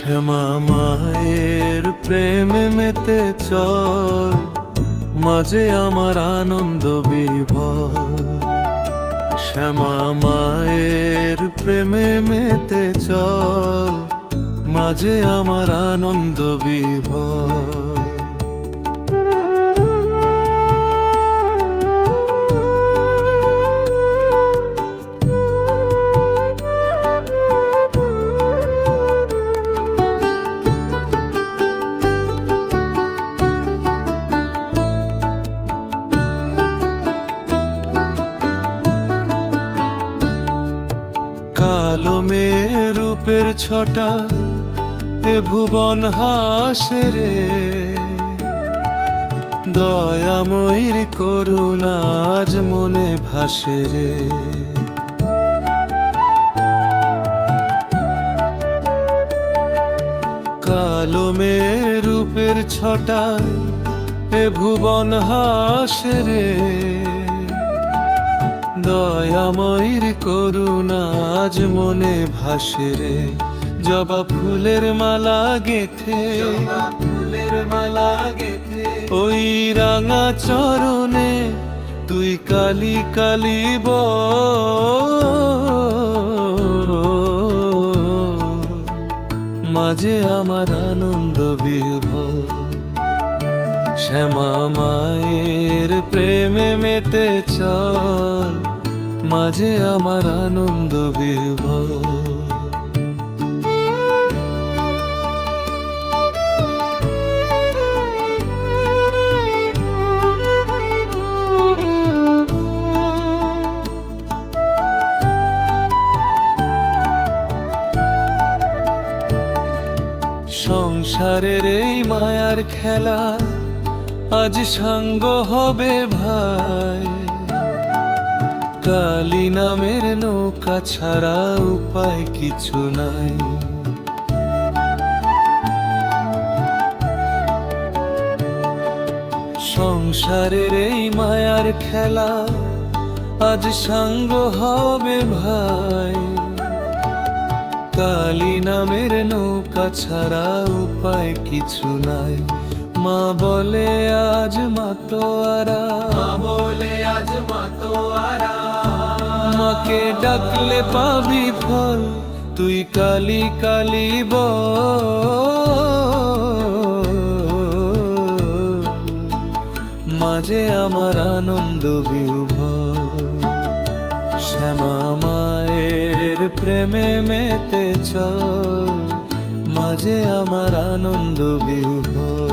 শ্যামা মায়ের প্রেমে মেতে চল, মাঝে আমার আনন্দ বিভোর। শ্যামা মায়ের প্রেমে মেতে চল, মাঝে আমার আনন্দ বিভোর। কালো মেয়ে রূপের ছটা এ ভুবন হাসে রে, দয়াময়ীর করুণা আজ মনে ভাসে রে। কালো মেয়ে রূপের ছটা এ ভুবন হাসে রে, দয়াময়ীর করুণা আজ মনে ভাসে রে। জবা ফুলের মালা গেথে, ফুলের মালা গেথে ওই রাঙা চরণে তুই কালি কালি মাঝে আমার আনন্দ বিভোর। শ্যামা মায়ের প্রেমে মেতে চল, মাঝে আমার আনন্দ বিভোর। সংসারের এই মায়ার খেলা আজ সাঙ্গ হবে ভাই, কালী নামের নৌকা ছাড়া উপায় কিছু নাই। সংসারের এই মায়ার খেলা আজ সাঙ্গ হবে ভাই, কালী নামের নৌকা ছাড়া উপায় কিছু নাই। মা বলে আজ মাতোয়ারা, মা বলে আজ মাতোয়ারা, মাকে ডাকলে পাবি ফল, তুই কালী কালী মাঝে আমার আনন্দ বিভোর। শ্যামা মায়ের প্রেমে মেতে চল, মাঝে আমার আনন্দ বিভোর।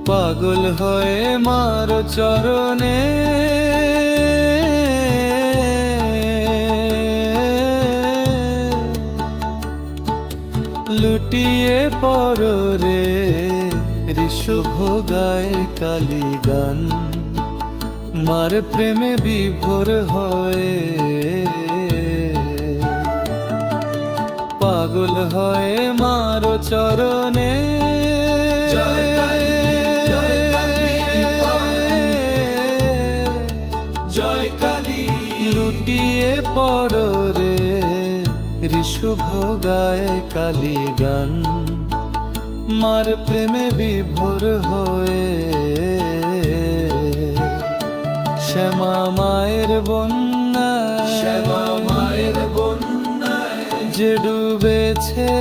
পাগল হয়ে মার চরণে লুটিয়ে পড়ো রে, ঋষভ গায় কালী গান, মার প্রেমে বিভোর হয়ে। পাগল হয়ে মার চরণে লুটিয়ে পড়ো রে, ঋষভ গায় কালী গান, মার প্রেমে বিভোর হয়ে। শ্যামা মায়ের বন্যায়, শ্যামা মায়ের বন্যায় যে ডুবেছে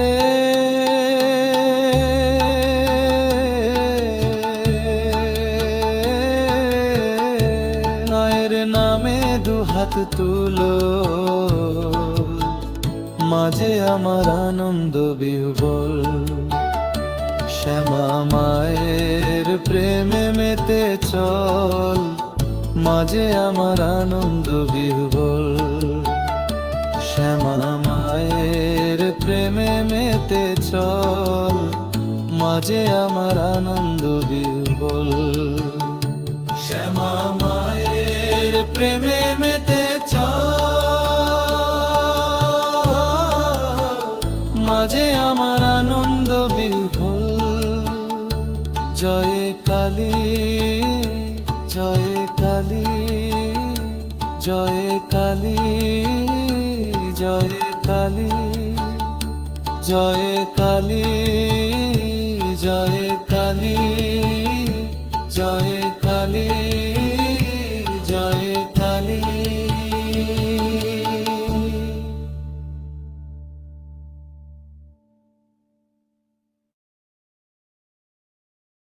মায়ের নামে দুহাত তুলো, মাঝে আমার আনন্দ বিভোর। শ্যামা মায়ের প্রেমে মেতে চল, মাঝে আমার আনন্দ বিভোর। শ্যামা মায়ের প্রেমে মেতে চল, মাঝে আমার আনন্দ বিভোর। শ্যামা মায়ের প্রেমে মেতে চল, মাঝে আমার আনন্দ বিভোর। জয় কালী জয় কালী জয় কালী জয় কালী জয় কালী জয় কালী জয় কালী